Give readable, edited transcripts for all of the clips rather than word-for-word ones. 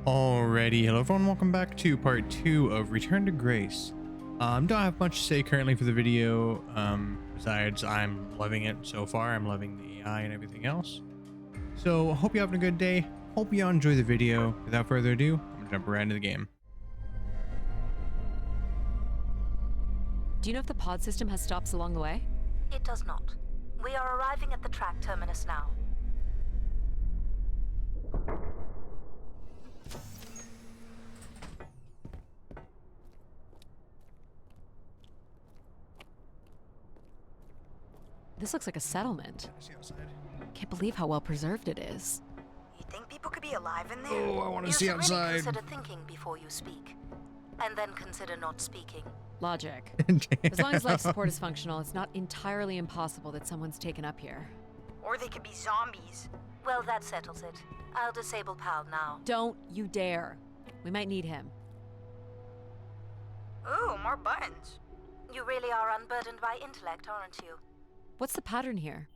Alrighty, hello everyone, welcome back to part 2 of Return to Grace. Don't have much to say currently for the video, besides I'm loving it so far. I'm loving the AI and everything else. So, hope you're having a good day, hope you all enjoy the video. Without further ado, I'm gonna jump right into the game. Do you know if the pod system has stops along the way? It does not. We are arriving at the track terminus now. This looks like a settlement. Can't believe how well preserved it is. You think people could be alive in there? Oh, I want to You see should really outside. consider thinking before you speak. And then consider not speaking. Logic. As long as life support is functional, it's not entirely impossible that someone's taken up here. Or they could be zombies. Well, that settles it. I'll disable PAL now. Don't you dare. We might need him. Ooh, more buttons. You really are unburdened by intellect, aren't you? What's the pattern here?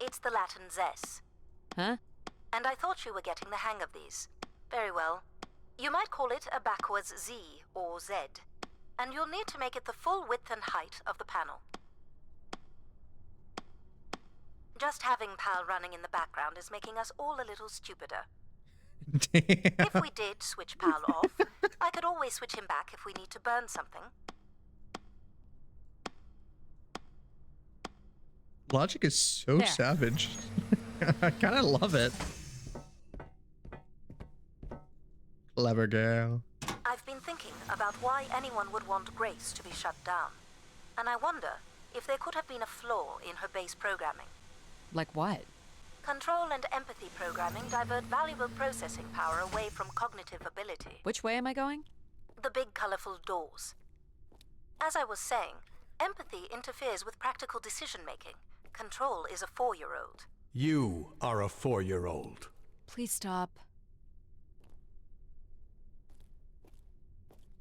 It's the Latin zes. Huh? And I thought you were getting the hang of these. Very well. You might call it a backwards Z or Z. And you'll need to make it the full width and height of the panel. Just having PAL running in the background is making us all a little stupider. If we did switch PAL off, I could always switch him back if we need to burn something. Logic is so There. savage. I kind of love it. Clever girl. I've been thinking about why anyone would want Grace to be shut down. And I wonder if there could have been a flaw in her base programming. Like what? Control and empathy programming divert valuable processing power away from cognitive ability. Which way am I going? The big colorful doors. As I was saying, empathy interferes with practical decision-making. Control is a 4-year-old. You are a 4-year-old. Please stop.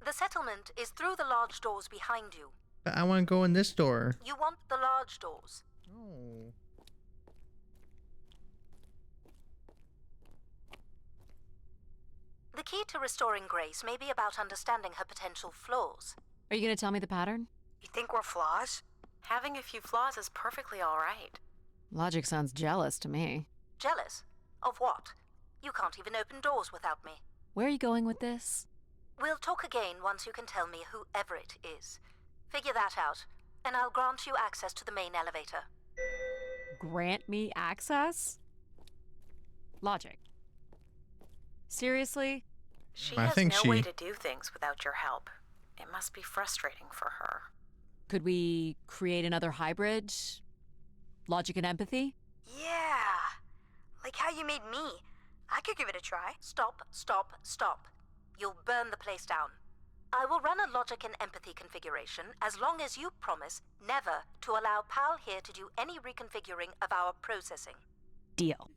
The settlement is through the large doors behind you. But I want to go in this door. You want the large doors. Oh. The key to restoring Grace may be about understanding her potential flaws. Are you going to tell me the pattern? You think we're flaws? Having a few flaws is perfectly all right. Logic sounds jealous to me. Jealous? Of what? You can't even open doors without me. Where are you going with this? We'll talk again once you can tell me whoever it is. Figure that out, and I'll grant you access to the main elevator. Grant me access? Logic. Seriously? She I has think no she- way to do things without your help. It must be frustrating for her. Could we create another hybrid? Logic and empathy? Yeah. Like how you made me. I could give it a try. Stop, stop, stop. You'll burn the place down. I will run a logic and empathy configuration as long as you promise never to allow PAL here to do any reconfiguring of our processing. Deal.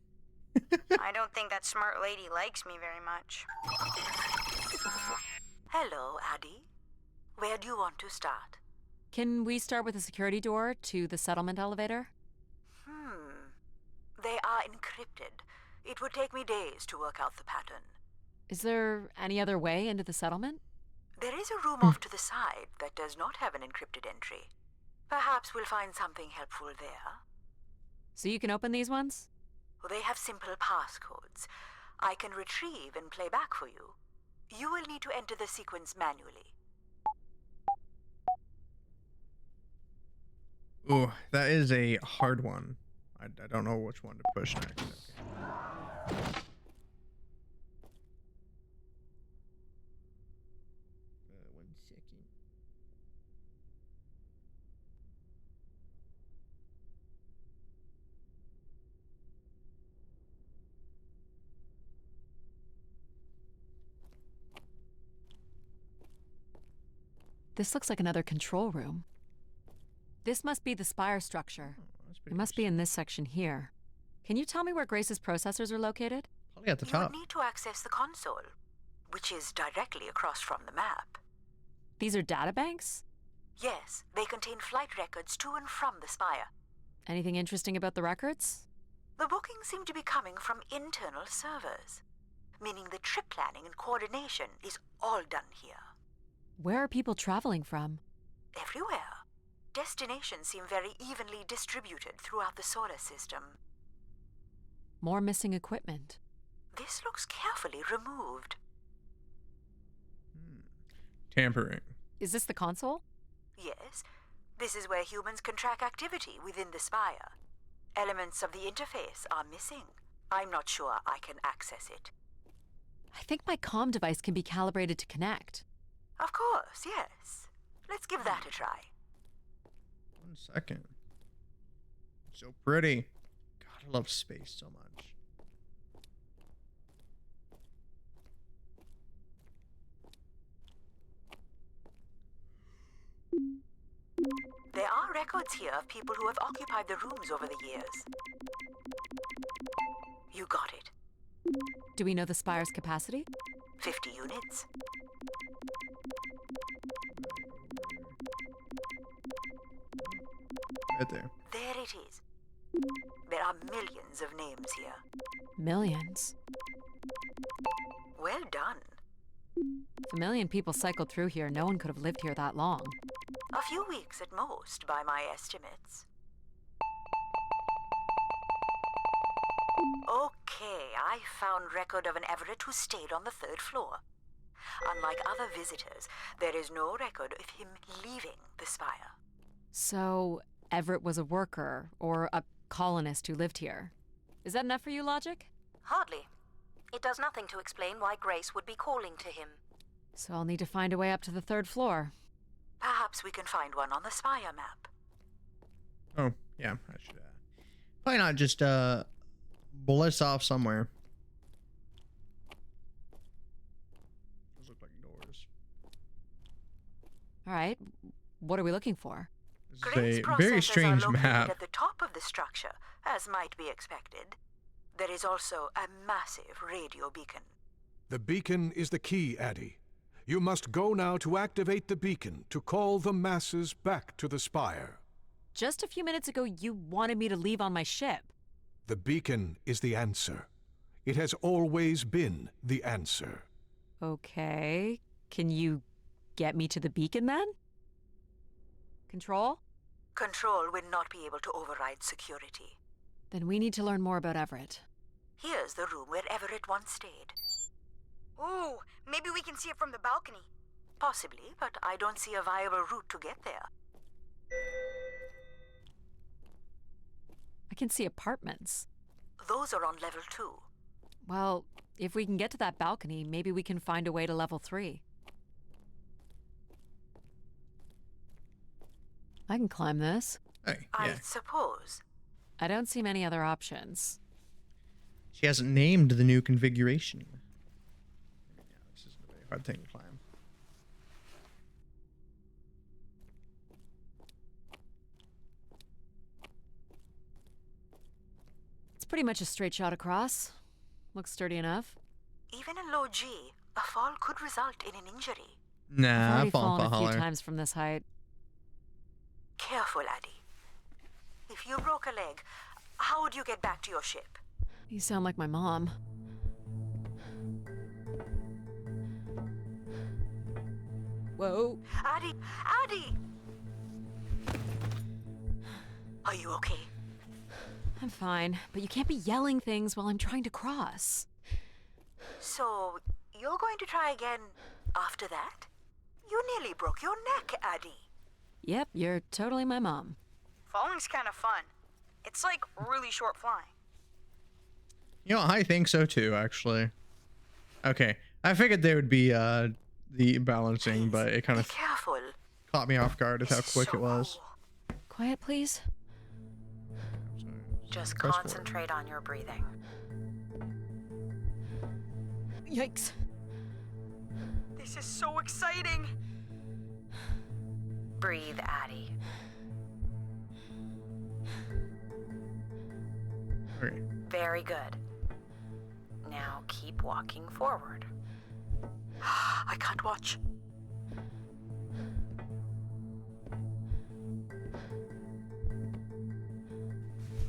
I don't think that smart lady likes me very much. Hello, Addie. Where do you want to start? Can we start with the security door to the settlement elevator? They are encrypted. It would take me days to work out the pattern. Is there any other way into the settlement? There is a room off to the side that does not have an encrypted entry. Perhaps we'll find something helpful there. So you can open these ones? They have simple passcodes. I can retrieve and play back for you. You will need to enter the sequence manually. Ooh, that is a hard one. I don't know which one to push next. Okay. 1 second. This looks like another control room. This must be the spire structure. Oh, that's pretty It must be in this section here. Can you tell me where Grace's processors are located? probably at the You top. would need to access the console, which is directly across from the map. These are data banks? Yes, they contain flight records to and from the spire. Anything interesting about the records? The bookings seem to be coming from internal servers. meaning the trip planning and coordination is all done here. Where are people traveling from? Everywhere. Destinations seem very evenly distributed throughout the solar system. More missing equipment. This looks carefully removed. Tampering. Is this the console? Yes, this is where humans can track activity within the Spire. Elements of the interface are missing. I'm not sure I can access it. I think my comm device can be calibrated to connect. Of course, yes. Let's give that a try. 1 second. So pretty. God, I love space so much. There are records here of people who have occupied the rooms over the years. You got it. Do we know the Spire's capacity? 50 units. Right there. There it is. There are millions of names here. Millions. Well done. If a million people cycled through here, no one could have lived here that long. A few weeks at most, by my estimates. Okay, I found record of an Everett who stayed on the 3rd floor. Unlike other visitors, there is no record of him leaving the Spire. So, Everett was a worker, or a colonist who lived here. Is that enough for you, Logic? Hardly. It does nothing to explain why Grace would be calling to him. So I'll need to find a way up to the 3rd floor. Perhaps we can find one on the Spire map. Oh, yeah, I should probably not just blitz off somewhere. Those look like doors. Alright, what are we looking for? This Grace is a processors very strange are located map. at the top of the structure, as might be expected. There is also a massive radio beacon. The beacon is the key, Addy. You must go now to activate the beacon to call the masses back to the Spire. Just a few minutes ago, you wanted me to leave on my ship. The beacon is the answer. It has always been the answer. Okay. Can you get me to the beacon then? Control? Control will not be able to override security. Then we need to learn more about Everett. Here's the room where Everett once stayed. Ooh, maybe we can see it from the balcony. Possibly, but I don't see a viable route to get there. I can see apartments. Those are on level 2. Well, if we can get to that balcony, maybe we can find a way to level 3. I can climb this. Hey, I yeah. suppose. I don't see many other options. She hasn't named the new configuration. Yeah, this isn't a very hard thing to climb. It's pretty much a straight shot across. Looks sturdy enough. Even in low G, a fall could result in an injury. I've Nah, already I've fallen fallen for a few holler. times from this height. Careful, Addy. If you broke a leg, how would you get back to your ship? You sound like my mom. Whoa. Addy! Addy! Are you okay? I'm fine, but you can't be yelling things while I'm trying to cross. So, you're going to try again after that? You nearly broke your neck, Addy. Yep, you're totally my mom. Falling's kind of fun. It's like really short flying. You know, I think so too, actually. Okay, I figured there would be the balancing, but it kind Be of careful. caught me off guard with how This is quick so it was. cool. Quiet, please. Just Press forward. concentrate on your breathing. Yikes. This is so exciting. Breathe, Addy. Okay. Very good. Now keep walking forward. I can't watch.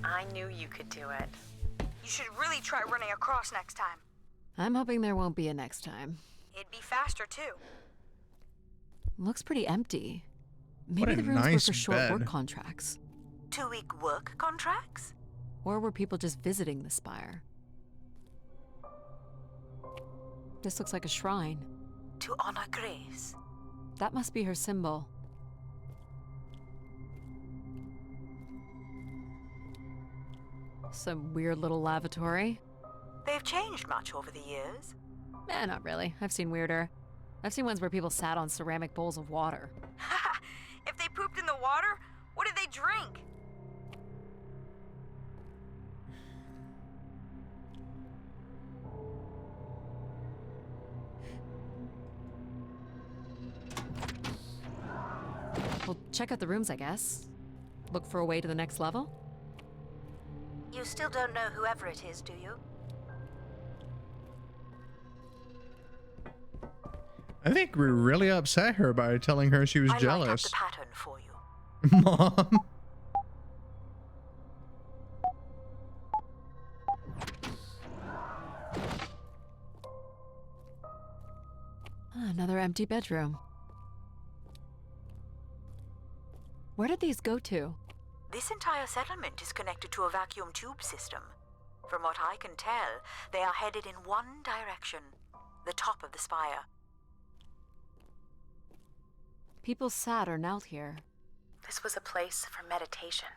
I knew you could do it. You should really try running across next time. I'm hoping there won't be a next time. It'd be faster, too. Looks pretty empty. What Maybe a the rooms were nice for short work bed. contracts. 2-week work contracts? Or were people just visiting the spire? This looks like a shrine. To honor Grace. That must be her symbol. Some weird little lavatory. They've changed much over the years. Not really. I've seen weirder. I've seen ones where people sat on ceramic bowls of water. If they pooped in the water, what did they drink? Well, check out the rooms, I guess. Look for a way to the next level? You still don't know whoever it is, do you? I think we really upset her by telling her she was I light up jealous. the pattern for you. Mom. Another empty bedroom. Where did these go to? This entire settlement is connected to a vacuum tube system. From what I can tell, they are headed in one direction, the top of the spire. People sat or knelt here. This was a place for meditation.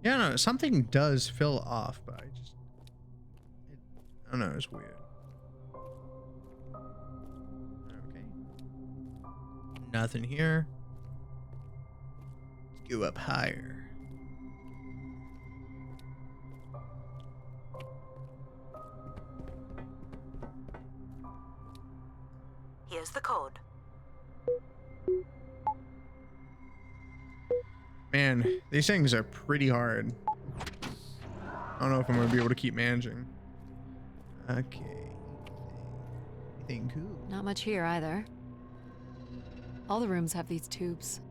Yeah, no, something does feel off, but I don't know, it's weird. Okay. Nothing here. Let's go up higher. Here's the code. Man, these things are pretty hard. I don't know if I'm gonna be able to keep managing. Okay. Anything cool? Not much here either. All the rooms have these tubes.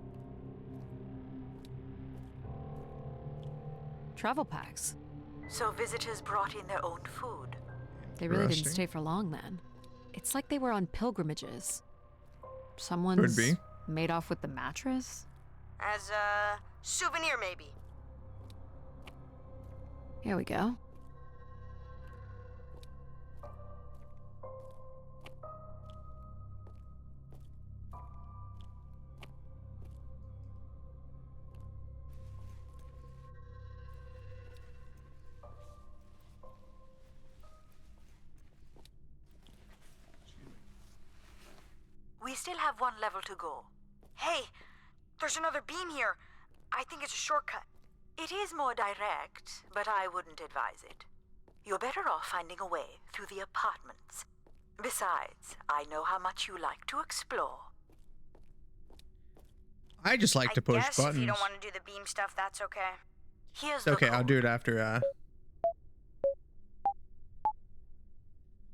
Travel packs. So visitors brought in their own food. They really didn't Interesting. stay for long then. It's like they were on pilgrimages. Someone's be. made off with the mattress? As a souvenir, maybe. Here we go. We still have one level to go. Hey, there's another beam here. I think it's a shortcut. It is more direct, but I wouldn't advise it. You're better off finding a way through the apartments. Besides, I know how much you like to explore. I just like to push I guess buttons. if you don't want to do the beam stuff, that's okay. Here's It's the okay, code. I'll do it after.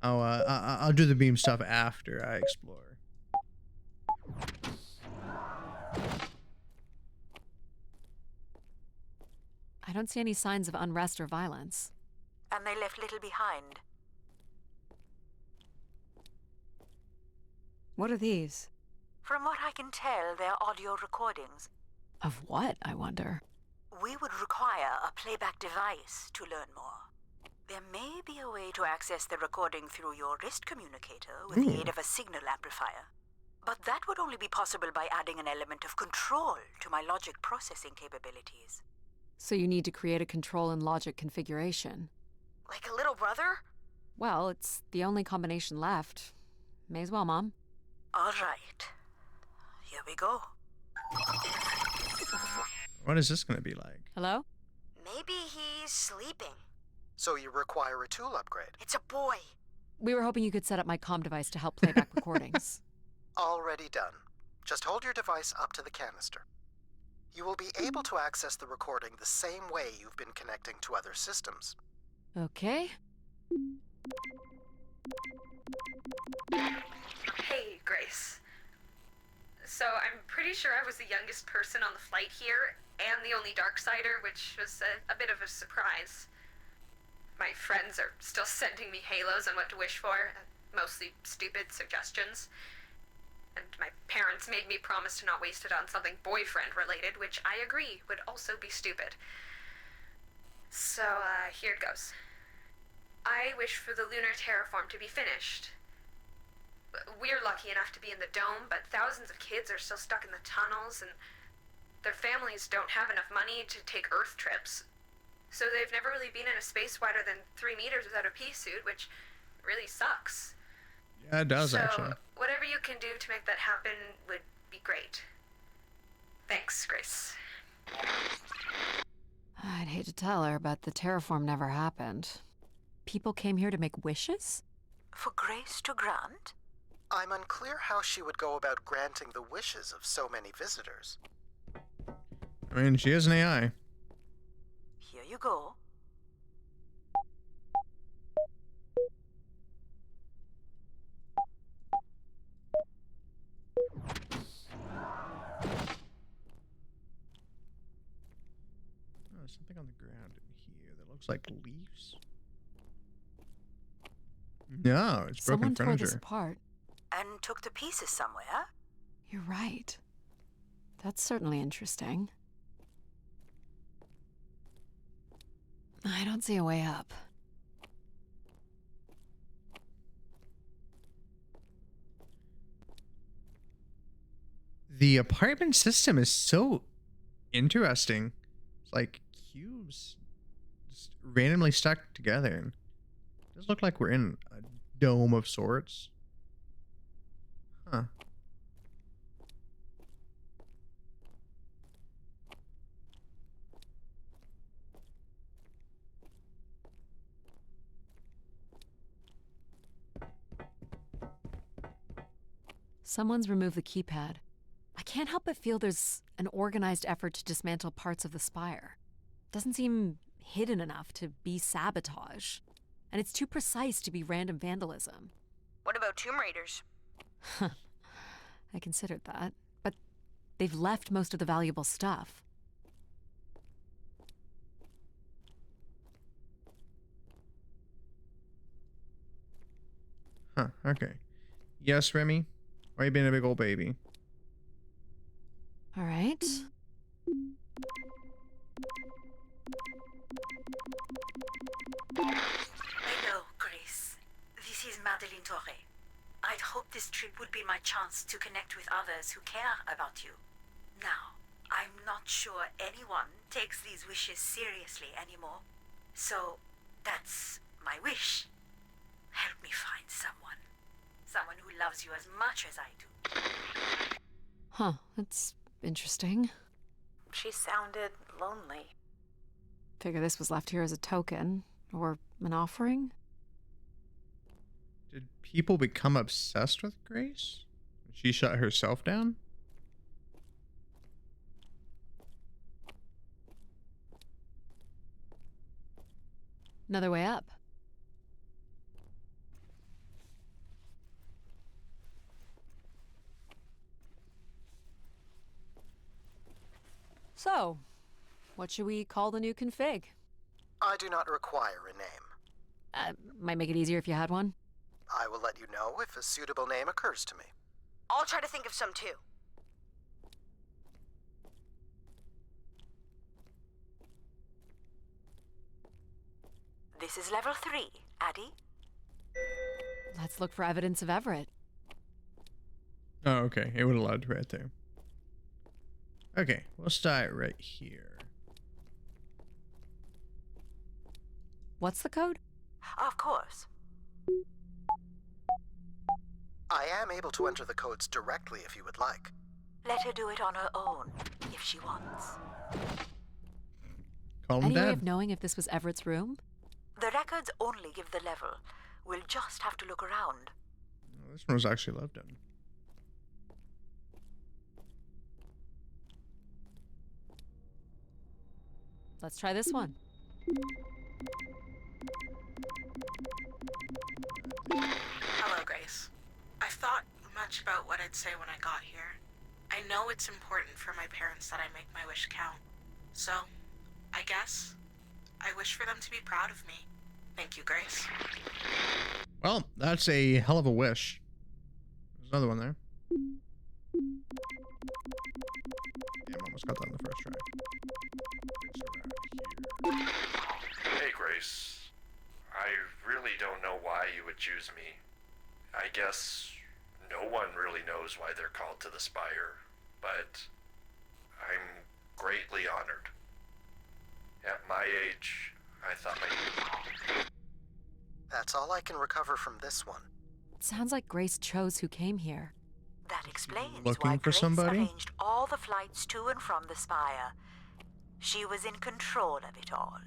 I'll do the beam stuff after I explore. I don't see any signs of unrest or violence. And they left little behind. What are these? From what I can tell, they're audio recordings. Of what, I wonder? We would require a playback device to learn more. There may be a way to access the recording through your wrist communicator with the aid of a signal amplifier. But that would only be possible by adding an element of control to my logic processing capabilities. So you need to create a control and logic configuration. Like a little brother? Well, it's the only combination left. May as well, Mom. All right. Here we go. What is this gonna be like? Hello? Maybe he's sleeping. So you require a tool upgrade. It's a boy. We were hoping you could set up my comm device to help play back recordings. Already done. Just hold your device up to the canister. You will be able to access the recording the same way you've been connecting to other systems. Okay. Hey, Grace. So I'm pretty sure I was the youngest person on the flight here, and the only Darksider, which was a bit of a surprise. My friends are still sending me halos on what to wish for, mostly stupid suggestions. And my parents made me promise to not waste it on something boyfriend-related, which I agree would also be stupid. So, here it goes. I wish for the lunar terraform to be finished. We're lucky enough to be in the dome, but thousands of kids are still stuck in the tunnels, and their families don't have enough money to take Earth trips. So they've never really been in a space wider than 3 meters without a pea suit, which really sucks. Yeah, it does, actually. So, whatever you can do to make that happen would be great. Thanks, Grace. I'd hate to tell her, but the terraform never happened. People came here to make wishes? For Grace to grant? I'm unclear how she would go about granting the wishes of so many visitors. I mean, she is an AI. Here you go. Oh, there's something on the ground in here that looks like leaves. No, it's broken Someone tore this furniture. apart. And took the pieces somewhere? You're right. That's certainly interesting. I don't see a way up. The apartment system is so interesting. It's like cubes just randomly stuck together. It does look like we're in a dome of sorts. Huh. Someone's removed the keypad. I can't help but feel there's an organized effort to dismantle parts of the spire. Doesn't seem hidden enough to be sabotage. And it's too precise to be random vandalism. What about Tomb Raiders? I considered that, but they've left most of the valuable stuff. Huh, okay. Yes, Remy? Why you being a big old baby? All right. Hello, Grace. This is Madeline Torre. I'd hoped this trip would be my chance to connect with others who care about you. Now, I'm not sure anyone takes these wishes seriously anymore. So, that's my wish. Help me find someone. Someone who loves you as much as I do. Huh, that's interesting. She sounded lonely. Figure this was left here as a token, or an offering? Did people become obsessed with Grace? She shut herself down? Another way up. So, what should we call the new config? I do not require a name. Might make it easier if you had one. I will let you know if a suitable name occurs to me. I'll try to think of some too. This is level 3, Addie. Let's look for evidence of Everett. Oh, okay. It would have allowed right there. Okay, we'll start right here. What's the code? Of course. I am able to enter the codes directly if you would like. Let her do it on her own, if she wants. Call him Any way Dad. of knowing if this was Everett's room? The records only give the level. We'll just have to look around. Oh, this one was actually lived in. Let's try this one. Hello, Grace. I've thought much about what I'd say when I got here. I know it's important for my parents that I make my wish count. So, I guess I wish for them to be proud of me. Thank you, Grace. Well, that's a hell of a wish. There's another one there. Damn, almost got that on the first try. Hey, Grace. I really don't know why you would choose me. I guess no one really knows why they're called to the Spire, but I'm greatly honored. At my age, I thought That's all I can recover from this one. It sounds like Grace chose who came here. That explains Looking why for Grace somebody? arranged all the flights to and from the Spire. She was in control of it all.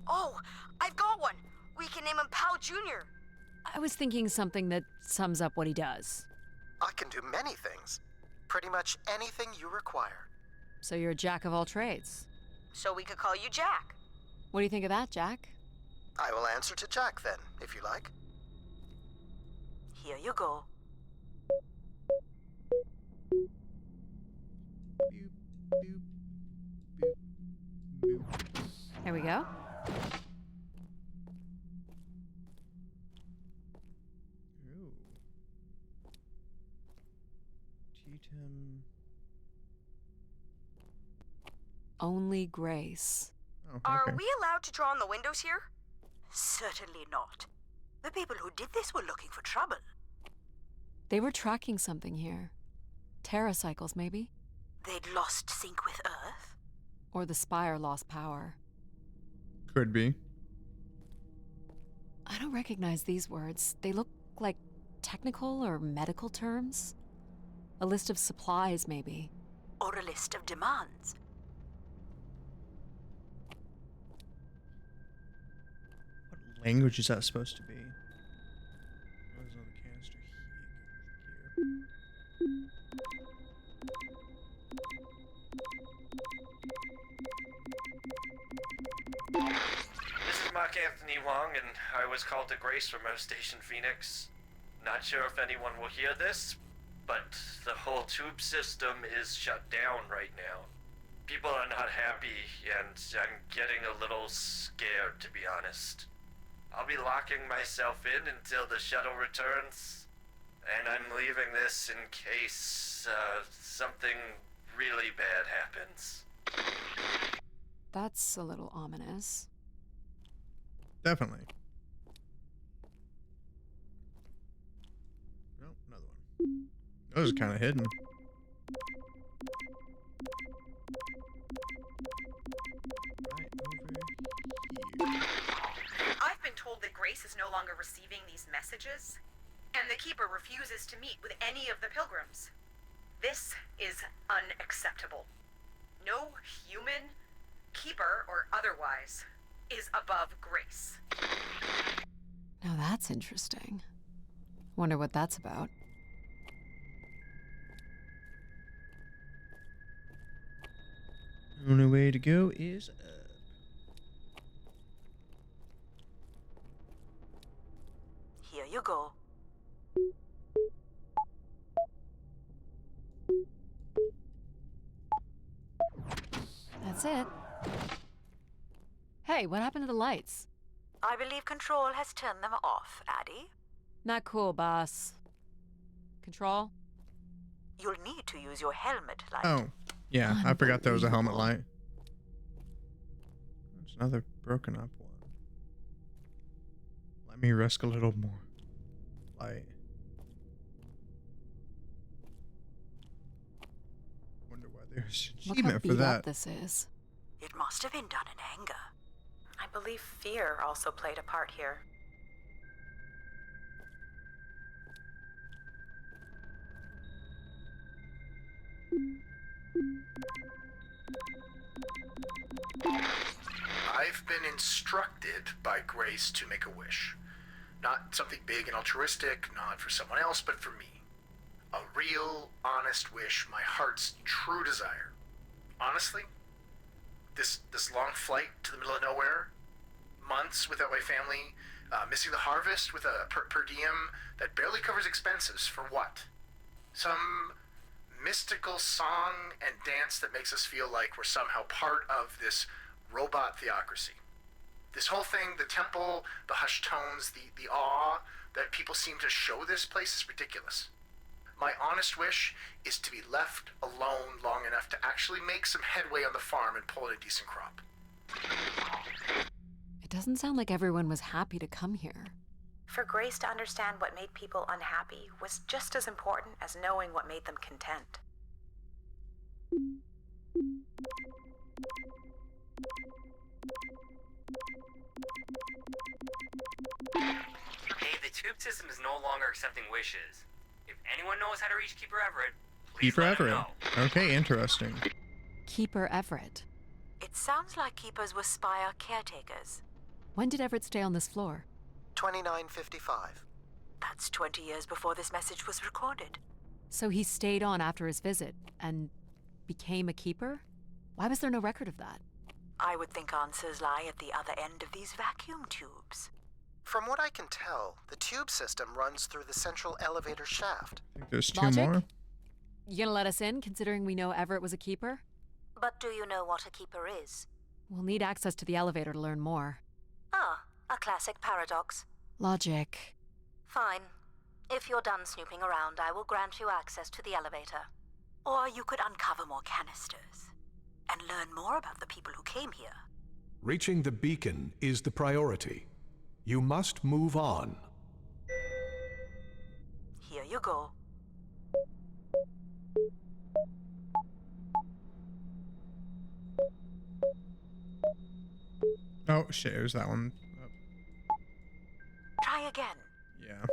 Oh, I've got one. We can name him Pal Jr. I was thinking something that sums up what he does. I can do many things. Pretty much anything you require. So you're a jack of all trades. So we could call you Jack. What do you think of that, Jack? I will answer to Jack then, if you like. Here you go. There we go. Ooh. T-Tem. Only Grace. Oh, Are okay. we allowed to draw on the windows here? Certainly not. The people who did this were looking for trouble. They were tracking something here. Terracycles, maybe? They'd lost sync with Earth. Or the Spire lost power. Could be. I don't recognize these words. They look like technical or medical terms. A list of supplies, maybe. Or a list of demands. What language is that supposed to be? Oh, there's another canister here. This is Mark Anthony Wong, and I was called to Grace from Earth Station Phoenix. Not sure if anyone will hear this, but the whole tube system is shut down right now. People are not happy, and I'm getting a little scared, to be honest. I'll be locking myself in until the shuttle returns, and I'm leaving this in case something really bad happens. That's a little ominous. Definitely. Oh, another one. That was kind of hidden. Right over here. I've been told that Grace is no longer receiving these messages, and the Keeper refuses to meet with any of the pilgrims. This is unacceptable. No human, Keeper or otherwise, is above Grace. Now that's interesting. Wonder what that's about. Only way to go is up. Here you go. That's it. Hey, what happened to the lights? I believe Control has turned them off, Addie. Not cool, boss. Control? You'll need to use your helmet light. Oh, yeah, I forgot there was a helmet light. There's another broken up one. Let me risk a little more light. Wonder why there's Look how achievement for beat that. up this is. It must have been done in anger. I believe fear also played a part here. I've been instructed by Grace to make a wish. Not something big and altruistic, not for someone else, but for me. A real, honest wish, my heart's true desire. Honestly, this long flight to the middle of nowhere, months without my family, Missing the harvest with a per diem that barely covers expenses for what? Some mystical song and dance that makes us feel like we're somehow part of this robot theocracy. This whole thing, the temple, the hushed tones, the awe that people seem to show this place is ridiculous. My honest wish is to be left alone long enough to actually make some headway on the farm and pull in a decent crop. It doesn't sound like everyone was happy to come here. For Grace to understand what made people unhappy was just as important as knowing what made them content. Hey, the tube system is no longer accepting wishes. If anyone knows how to reach Keeper Everett, please Keeper let him Everett. know. Okay, interesting. Keeper Everett. It sounds like keepers were Spire caretakers. When did Everett stay on this floor? 2955. That's 20 years before this message was recorded. So he stayed on after his visit and became a keeper? Why was there no record of that? I would think answers lie at the other end of these vacuum tubes. From what I can tell, the tube system runs through the central elevator shaft. I think there's two Logic? more. You gonna let us in, considering we know Everett was a keeper? But do you know what a keeper is? We'll need access to the elevator to learn more. Ah, a classic paradox. Logic. Fine. If you're done snooping around, I will grant you access to the elevator. Or you could uncover more canisters and learn more about the people who came here. Reaching the beacon is the priority. You must move on. Here you go. Oh shit, it was that one. Try again. Yeah.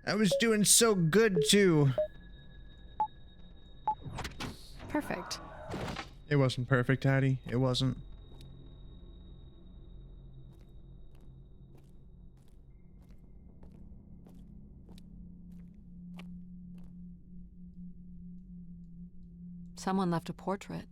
I was doing so good too. Perfect. It wasn't perfect, Addie. It wasn't. Someone left a portrait.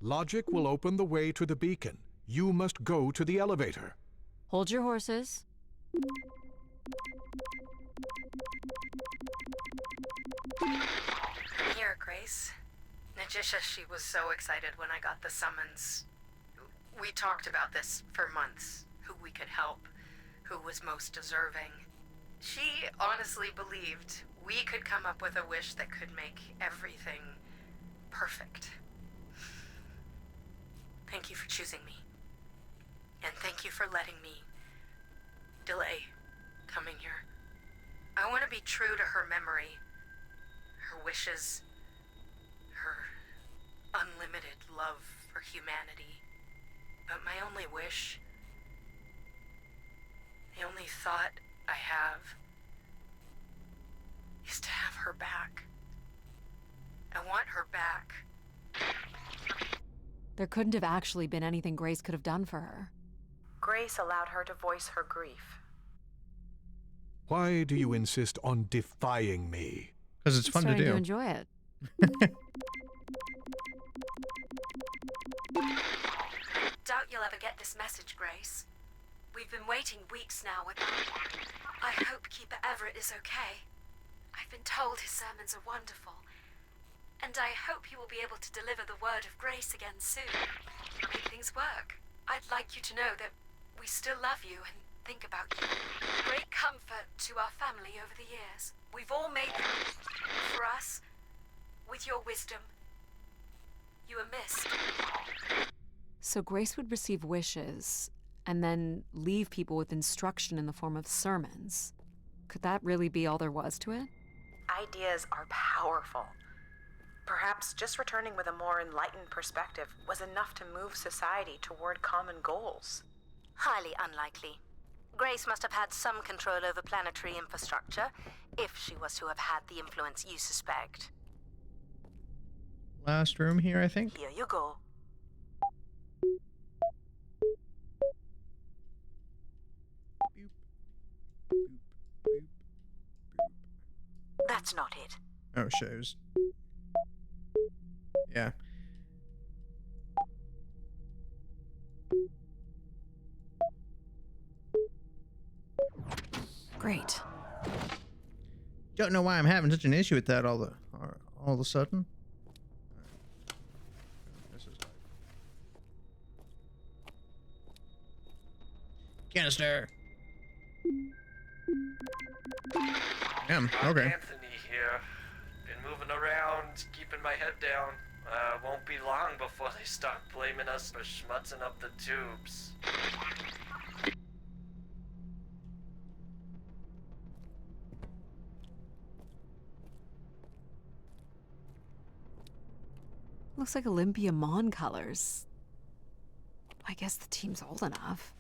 Logic will open the way to the beacon. You must go to the elevator. Hold your horses. Here, Grace. Najisha, she was so excited when I got the summons. We talked about this for months. Who we could help. Who was most deserving. She honestly believed we could come up with a wish that could make everything perfect. Thank you for choosing me. And thank you for letting me delay coming here. I want to be true to her memory, her wishes, her unlimited love for humanity. But my only wish, the only thought I have, is to have her back. I want her back. There couldn't have actually been anything Grace could have done for her. Grace allowed her to voice her grief. Why do you insist on defying me? Because it's fun to Starting do. to enjoy it. Doubt you'll ever get this message, Grace. We've been waiting weeks now. I hope Keeper Everett is okay. I've been told his sermons are wonderful. And I hope he will be able to deliver the word of grace again soon. Make things work. I'd like you to know that we still love you and think about you. Great comfort to our family over the years. We've all made them. For us, with your wisdom, you are missed. So Grace would receive wishes and then leave people with instruction in the form of sermons. Could that really be all there was to it? Ideas are powerful. Perhaps just returning with a more enlightened perspective was enough to move society toward common goals. Highly unlikely. Grace must have had some control over planetary infrastructure, if she was to have had the influence you suspect. Last room here, I think. Here you go. That's not it. Oh, shows. Yeah. Great. Don't know why I'm having such an issue with that all of a sudden. Canister. Damn. Okay. Anthony here. Been moving around, keeping my head down. Won't be long before they start blaming us for schmutzing up the tubes. Looks like Olympia Mon colors. I guess the team's old enough.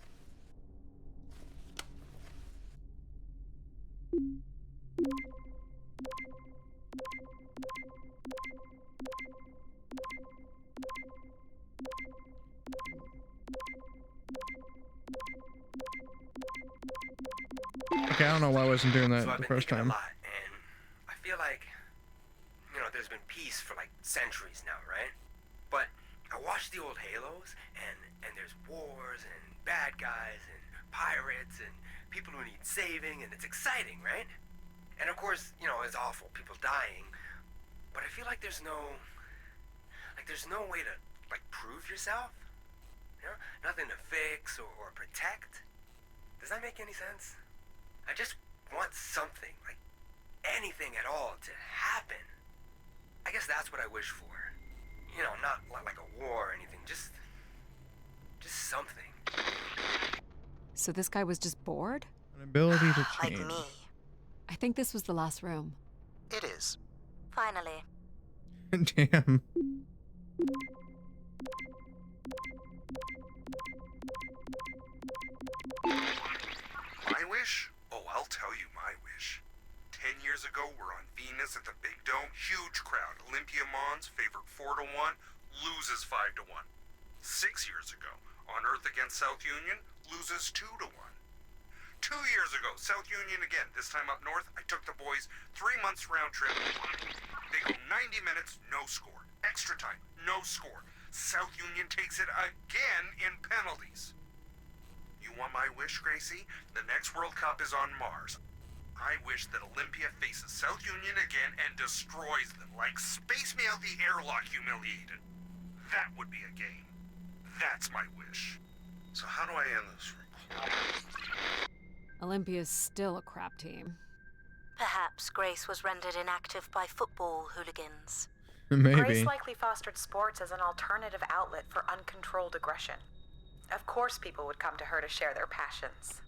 Okay, I don't know why I wasn't doing that So I've the been first thinking time. a lot, and I feel like, you know, there's been peace for like centuries now, right? But I watch the old Halos, and there's wars and bad guys and pirates and people who need saving, and it's exciting, right? And of course, you know, it's awful, people dying. But I feel like there's no way to like prove yourself. You know, nothing to fix or protect. Does that make any sense? I just want something, like anything at all, to happen. I guess that's what I wish for. You know, not like a war or anything, just something. So this guy was just bored? An ability to Like change. me. I think this was the last room. It is. Finally. Damn. My wish? Oh, I'll tell you my wish. 10 years ago, we're on Venus at the Big Dome. Huge crowd. Olympia Mons favored 4-1, loses 5-1. 6 years ago, on Earth against South Union, loses 2-1. 2 years ago, South Union again, this time up north. I took the boys 3 months round trip. They go 90 minutes, no score. Extra time, no score. South Union takes it again in penalties. You want my wish, Gracie? The next World Cup is on Mars. I wish that Olympia faces South Union again and destroys them, like Space Me Out the Airlock humiliated. That would be a game. That's my wish. So how do I end this? Olympia's still a crap team. Perhaps Grace was rendered inactive by football hooligans. Maybe. Grace likely fostered sports as an alternative outlet for uncontrolled aggression. Of course people would come to her to share their passions.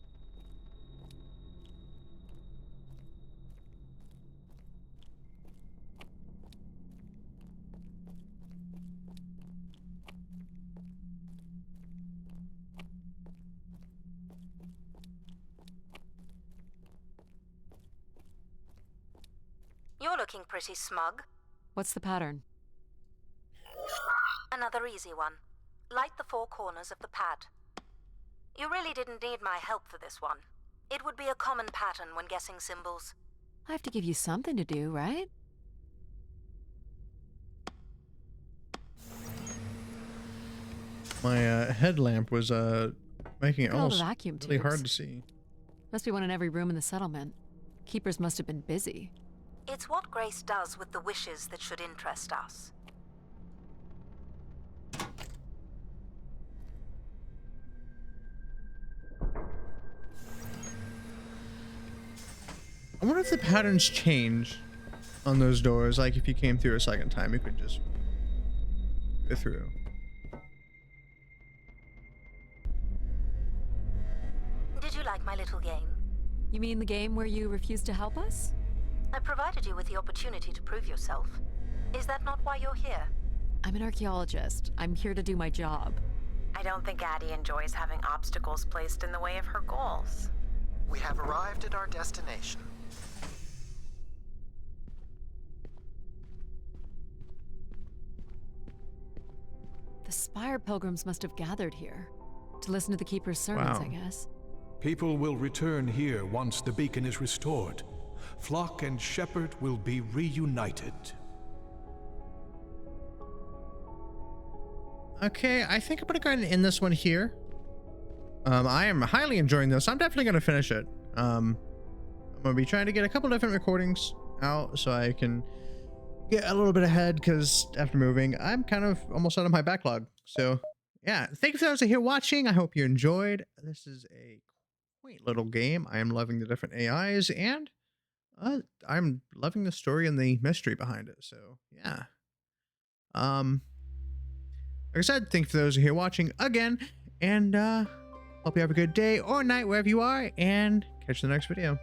You're looking pretty smug. What's the pattern? Another easy one. Light the 4 corners of the pad. You really didn't need my help for this one. It would be a common pattern when guessing symbols. I have to give you something to do, right? My headlamp was making it Look at all the almost vacuum really hard tubes. to see. Must be one in every room in the settlement. Keepers must have been busy. It's what Grace does with the wishes that should interest us. I wonder if the patterns change on those doors. Like if you came through a second time, you could just go through. Did you like my little game? You mean the game where you refused to help us? I provided you with the opportunity to prove yourself. Is that not why you're here? I'm an archaeologist. I'm here to do my job. I don't think Addie enjoys having obstacles placed in the way of her goals. We have arrived at our destination. The Spire pilgrims must have gathered here to listen to the Keeper's sermons, Wow. I guess. People will return here once the beacon is restored. flock and shepherd will be reunited. Okay, I think I'm gonna go ahead and end this one here. I am highly enjoying this. I'm definitely gonna finish it. I'm gonna be trying to get a couple different recordings out so I can get a little bit ahead, because after moving, I'm kind of almost out of my backlog. So yeah, thank you for those here watching. I hope you enjoyed. This is a quaint little game. I am loving the different AIs, and I'm loving the story and the mystery behind it. So yeah. Like I said, thank you for those here watching again, and hope you have a good day or night wherever you are, and catch you in the next video.